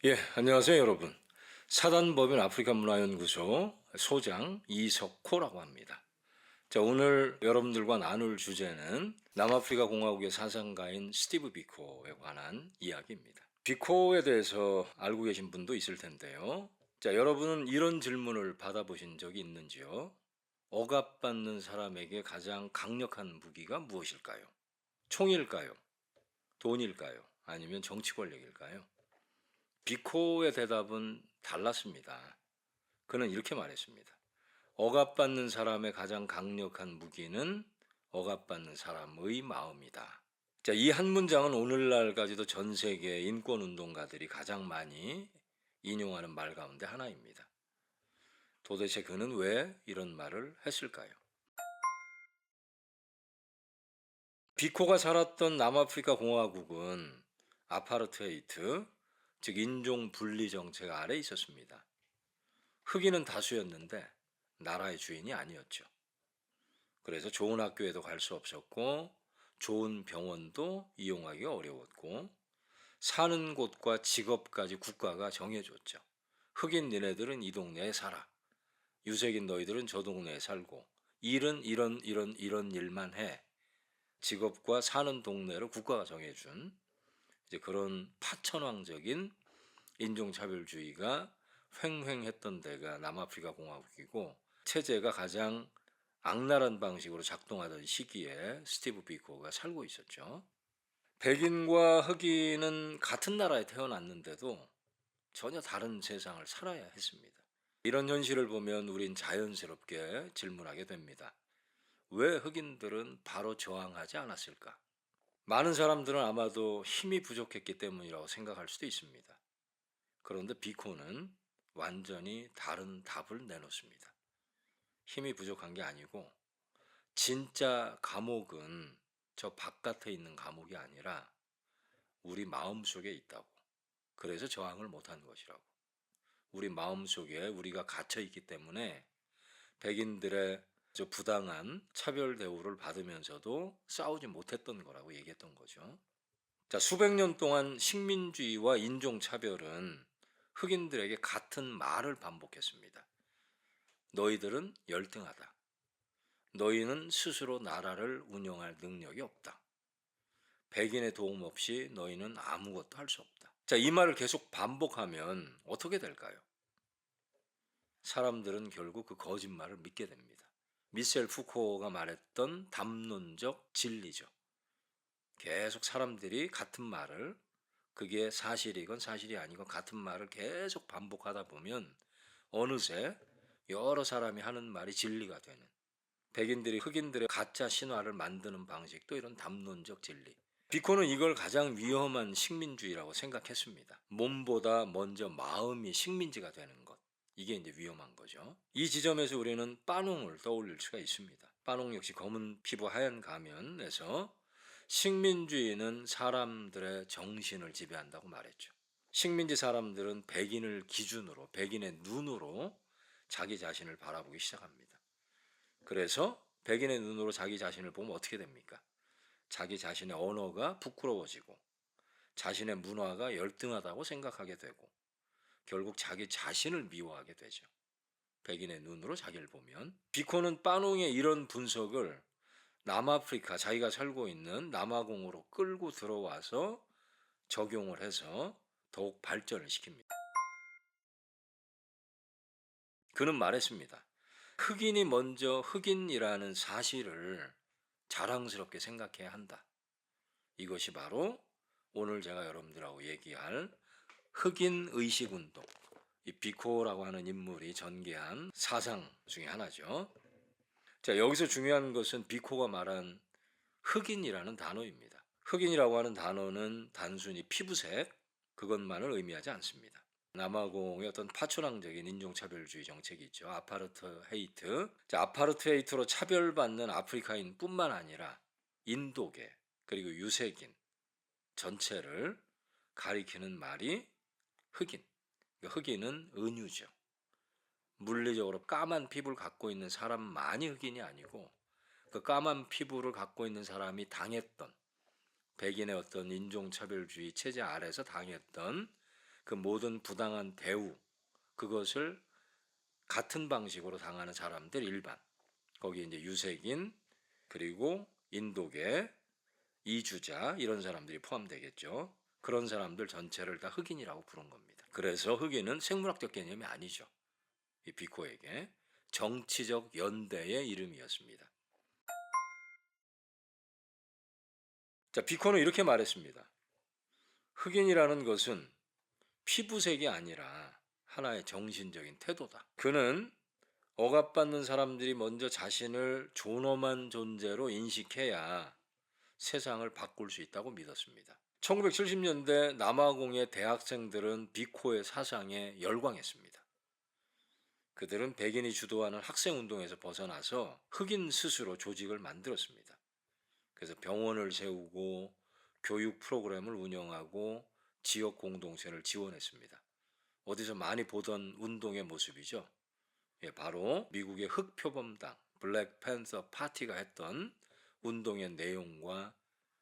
예, 안녕하세요, 여러분. 사단법인 아프리카문화연구소 소장 이석호라고 합니다. 자, 오늘 여러분들과 나눌 주제는 남아프리카 공화국의 사상가인 스티브 비코에 관한 이야기입니다. 비코에 대해서 알고 계신 분도 있을 텐데요. 자, 여러분은 이런 질문을 받아보신 적이 있는지요? 억압받는 사람에게 가장 강력한 무기가 무엇일까요? 총일까요? 돈일까요? 아니면 정치 권력일까요? 비코의 대답은 달랐습니다. 그는 이렇게 말했습니다. 억압받는 사람의 가장 강력한 무기는 억압받는 사람의 마음이다. 자, 이 한 문장은 오늘날까지도 전 세계 인권운동가들이 가장 많이 인용하는 말 가운데 하나입니다. 도대체 그는 왜 이런 말을 했을까요? 비코가 살았던 남아프리카 공화국은 아파르트헤이트, 즉 인종 분리 정책 아래 있었습니다. 흑인은 다수였는데 나라의 주인이 아니었죠. 그래서 좋은 학교에도 갈 수 없었고 좋은 병원도 이용하기 어려웠고 사는 곳과 직업까지 국가가 정해줬죠. 흑인 니네들은 이 동네에 살아. 유색인 너희들은 저 동네에 살고 일은 이런 일만 해. 직업과 사는 동네를 국가가 정해준 이제 그런 파천왕적인 인종차별주의가 횡행했던 데가 남아프리카 공화국이고 체제가 가장 악랄한 방식으로 작동하던 시기에 스티브 비코가 살고 있었죠. 백인과 흑인은 같은 나라에 태어났는데도 전혀 다른 세상을 살아야 했습니다. 이런 현실을 보면 우린 자연스럽게 질문하게 됩니다. 왜 흑인들은 바로 저항하지 않았을까? 많은 사람들은 아마도 힘이 부족했기 때문이라고 생각할 수도 있습니다. 그런데 비코는 완전히 다른 답을 내놓습니다. 힘이 부족한 게 아니고 진짜 감옥은 저 바깥에 있는 감옥이 아니라 우리 마음속에 있다고. 그래서 저항을 못한 것이라고. 우리 마음속에 우리가 갇혀 있기 때문에 백인들의 저 부당한 차별 대우를 받으면서도 싸우지 못했던 거라고 얘기했던 거죠. 자, 수백 년 동안 식민주의와 인종차별은 흑인들에게 같은 말을 반복했습니다. 너희들은 열등하다. 너희는 스스로 나라를 운영할 능력이 없다. 백인의 도움 없이 너희는 아무것도 할 수 없다. 자, 이 말을 계속 반복하면 어떻게 될까요? 사람들은 결국 그 거짓말을 믿게 됩니다. 미셀 푸코가 말했던 담론적 진리죠. 계속 사람들이 같은 말을 그게 사실이건 사실이 아니건 같은 말을 계속 반복하다 보면 어느새 여러 사람이 하는 말이 진리가 되는 백인들이 흑인들의 가짜 신화를 만드는 방식도 이런 담론적 진리. 비코는 이걸 가장 위험한 식민주의라고 생각했습니다. 몸보다 먼저 마음이 식민지가 되는 것. 이게 이제 위험한 거죠. 이 지점에서 우리는 빠농을 떠올릴 수가 있습니다. 빠농 역시 검은 피부 하얀 가면에서 식민주의는 사람들의 정신을 지배한다고 말했죠. 식민지 사람들은 백인을 기준으로, 백인의 눈으로 자기 자신을 바라보기 시작합니다. 그래서 백인의 눈으로 자기 자신을 보면 어떻게 됩니까? 자기 자신의 언어가 부끄러워지고 자신의 문화가 열등하다고 생각하게 되고 결국 자기 자신을 미워하게 되죠. 백인의 눈으로 자기를 보면. 비코는 빠농의 이런 분석을 남아프리카 자기가 살고 있는 남아공으로 끌고 들어와서 적용을 해서 더욱 발전을 시킵니다. 그는 말했습니다. 흑인이 먼저 흑인이라는 사실을 자랑스럽게 생각해야 한다. 이것이 바로 오늘 제가 여러분들하고 얘기할 흑인 의식운동, 이 비코라고 하는 인물이 전개한 사상 중에 하나죠. 자, 여기서 중요한 것은 비코가 말한 흑인이라는 단어입니다. 흑인이라고 하는 단어는 단순히 피부색 그것만을 의미하지 않습니다. 남아공의 어떤 파초랑적인 인종차별주의 정책이 있죠. 아파르트헤이트. 자, 아파르트헤이트로 차별받는 아프리카인 뿐만 아니라 인도계 그리고 유색인 전체를 가리키는 말이 흑인. 흑인은 은유죠. 물리적으로 까만 피부를 갖고 있는 사람만이 흑인이 아니고 그 까만 피부를 갖고 있는 사람이 당했던 백인의 어떤 인종차별주의 체제 아래서 당했던 그 모든 부당한 대우, 그것을 같은 방식으로 당하는 사람들 일반, 거기에 이제 유색인, 그리고 인도계, 이주자, 이런 사람들이 포함되겠죠. 그런 사람들 전체를 다 흑인이라고 부른 겁니다. 그래서 흑인은 생물학적 개념이 아니죠. 이 비코에게 정치적 연대의 이름이었습니다. 자, 비코는 이렇게 말했습니다. 흑인이라는 것은 피부색이 아니라 하나의 정신적인 태도다. 그는 억압받는 사람들이 먼저 자신을 존엄한 존재로 인식해야 세상을 바꿀 수 있다고 믿었습니다. 1970년대 남아공의 대학생들은 비코의 사상에 열광했습니다. 그들은 백인이 주도하는 학생운동에서 벗어나서 흑인 스스로 조직을 만들었습니다. 그래서 병원을 세우고 교육 프로그램을 운영하고 지역 공동체를 지원했습니다. 어디서 많이 보던 운동의 모습이죠. 예, 바로 미국의 흑표범당 블랙 팬서 파티가 했던 운동의 내용과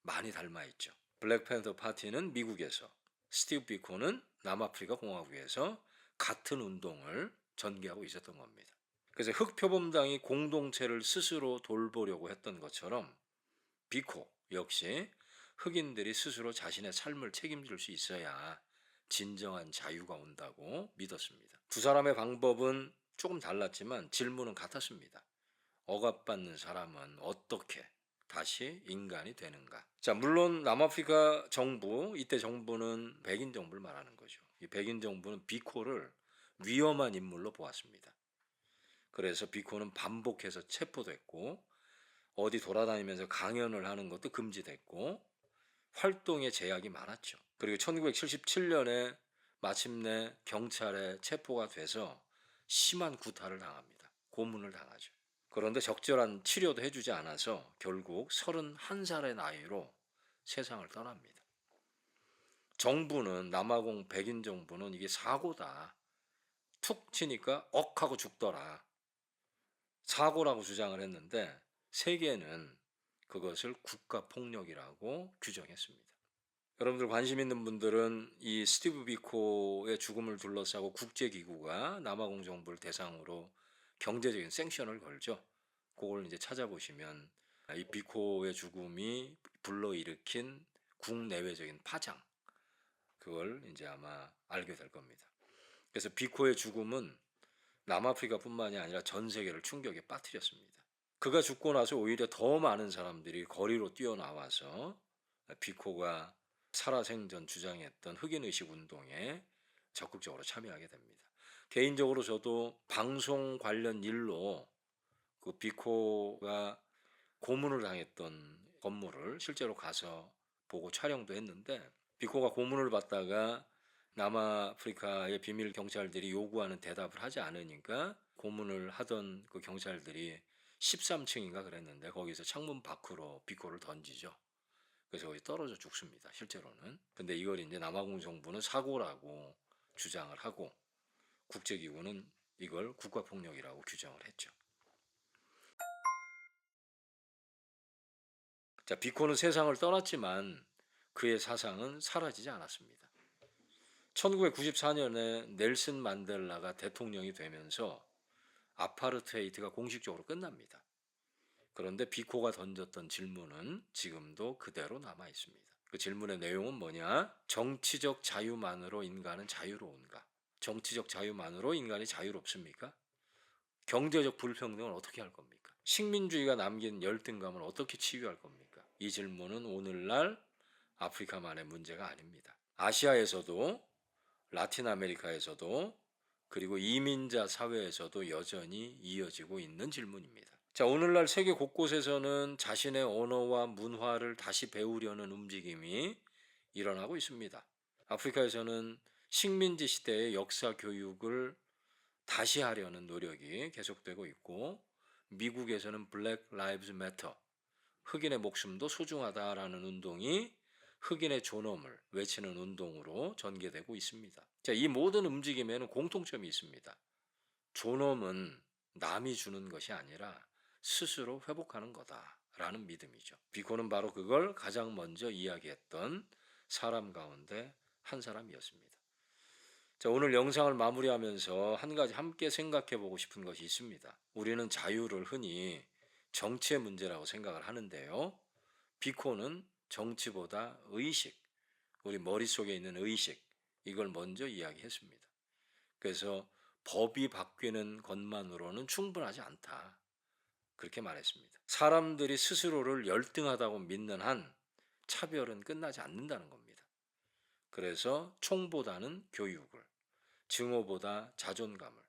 많이 닮아 있죠. 블랙 팬서 파티는 미국에서, 스티브 비코는 남아프리카 공화국에서 같은 운동을 전개하고 있었던 겁니다. 그래서 흑표범당이 공동체를 스스로 돌보려고 했던 것처럼 비코 역시 흑인들이 스스로 자신의 삶을 책임질 수 있어야 진정한 자유가 온다고 믿었습니다. 두 사람의 방법은 조금 달랐지만 질문은 같았습니다. 억압받는 사람은 어떻게 다시 인간이 되는가? 자, 물론 남아프리카 정부, 이때 정부는 백인 정부를 말하는 거죠. 이 백인 정부는 비코를 위험한 인물로 보았습니다. 그래서 비코는 반복해서 체포됐고 어디 돌아다니면서 강연을 하는 것도 금지됐고 활동에 제약이 많았죠. 그리고 1977년에 마침내 경찰에 체포가 돼서 심한 구타를 당합니다. 고문을 당하죠. 그런데 적절한 치료도 해주지 않아서 결국 31살의 나이로 세상을 떠납니다. 정부는, 남아공 백인 정부는 이게 사고다, 툭 치니까 억 하고 죽더라, 사고라고 주장을 했는데 세계는 그것을 국가폭력이라고 규정했습니다. 여러분들 관심 있는 분들은 이 스티브 비코의 죽음을 둘러싸고 국제기구가 남아공 정부를 대상으로 경제적인 सँ션을 걸죠. 그걸 이제 찾아보시면 이 비코의 죽음이 불러일으킨 국내외적인 파장, 그걸 이제 아마 알게 될 겁니다. 그래서 비코의 죽음은 남아프리카뿐만이 아니라 전 세계를 충격에 빠뜨렸습니다. 그가 죽고 나서 오히려 더 많은 사람들이 거리로 뛰어나와서 비코가 살아생전 주장했던 흑인의식 운동에 적극적으로 참여하게 됩니다. 개인적으로 저도 방송 관련 일로 그 비코가 고문을 당했던 건물을 실제로 가서 보고 촬영도 했는데, 비코가 고문을 받다가 남아프리카의 비밀 경찰들이 요구하는 대답을 하지 않으니까 고문을 하던 그 경찰들이 13층인가 그랬는데 거기서 창문 밖으로 비코를 던지죠. 그래서 거기 떨어져 죽습니다. 실제로는. 근데 이걸 이제 남아공 정부는 사고라고 주장을 하고 국제기구는 이걸 국가폭력이라고 규정을 했죠. 자, 비코는 세상을 떠났지만 그의 사상은 사라지지 않았습니다. 1994년에 넬슨 만델라가 대통령이 되면서 아파르테이트가 공식적으로 끝납니다. 그런데 비코가 던졌던 질문은 지금도 그대로 남아 있습니다. 그 질문의 내용은 뭐냐? 정치적 자유만으로 인간은 자유로운가? 정치적 자유만으로 인간이 자유롭습니까? 경제적 불평등은 어떻게 할 겁니까? 식민주의가 남긴 열등감을 어떻게 치유할 겁니까? 이 질문은 오늘날 아프리카만의 문제가 아닙니다. 아시아에서도, 라틴 아메리카에서도, 그리고 이민자 사회에서도 여전히 이어지고 있는 질문입니다. 자, 오늘날 세계 곳곳에서는 자신의 언어와 문화를 다시 배우려는 움직임이 일어나고 있습니다. 아프리카에서는 식민지 시대의 역사 교육을 다시 하려는 노력이 계속되고 있고, 미국에서는 블랙 라이브즈 매터, 흑인의 목숨도 소중하다라는 운동이 흑인의 존엄을 외치는 운동으로 전개되고 있습니다. 자, 이 모든 움직임에는 공통점이 있습니다. 존엄은 남이 주는 것이 아니라 스스로 회복하는 거다라는 믿음이죠. 비코는 바로 그걸 가장 먼저 이야기했던 사람 가운데 한 사람이었습니다. 자, 오늘 영상을 마무리하면서 한 가지 함께 생각해 보고 싶은 것이 있습니다. 우리는 자유를 흔히 정치의 문제라고 생각을 하는데요. 비코는 정치보다 의식, 우리 머릿속에 있는 의식, 이걸 먼저 이야기했습니다. 그래서 법이 바뀌는 것만으로는 충분하지 않다. 그렇게 말했습니다. 사람들이 스스로를 열등하다고 믿는 한 차별은 끝나지 않는다는 겁니다. 그래서 총보다는 교육을, 증오보다 자존감을,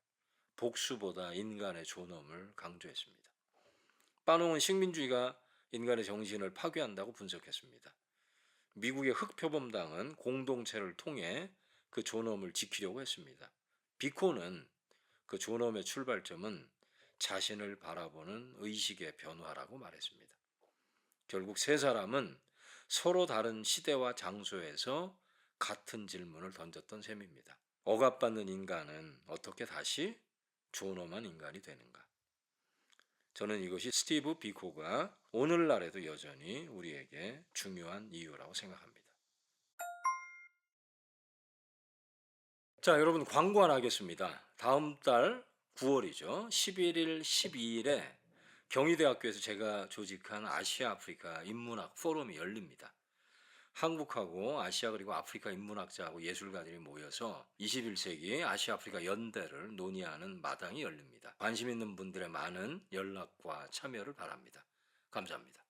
복수보다 인간의 존엄을 강조했습니다. 파농은 식민주의가 인간의 정신을 파괴한다고 분석했습니다. 미국의 흑표범당은 공동체를 통해 그 존엄을 지키려고 했습니다. 비코는 그 존엄의 출발점은 자신을 바라보는 의식의 변화라고 말했습니다. 결국 세 사람은 서로 다른 시대와 장소에서 같은 질문을 던졌던 셈입니다. 억압받는 인간은 어떻게 다시 존엄한 인간이 되는가? 저는 이것이 스티브 비코가 오늘날에도 여전히 우리에게 중요한 이유라고 생각합니다. 자, 여러분 광고 하나 하겠습니다. 다음 달 9월이죠. 11일, 12일에 경희대학교에서 제가 조직한 아시아 아프리카 인문학 포럼이 열립니다. 한국하고 아시아 그리고 아프리카 인문학자하고 예술가들이 모여서 21세기 아시아 아프리카 연대를 논의하는 마당이 열립니다. 관심 있는 분들의 많은 연락과 참여를 바랍니다. 감사합니다.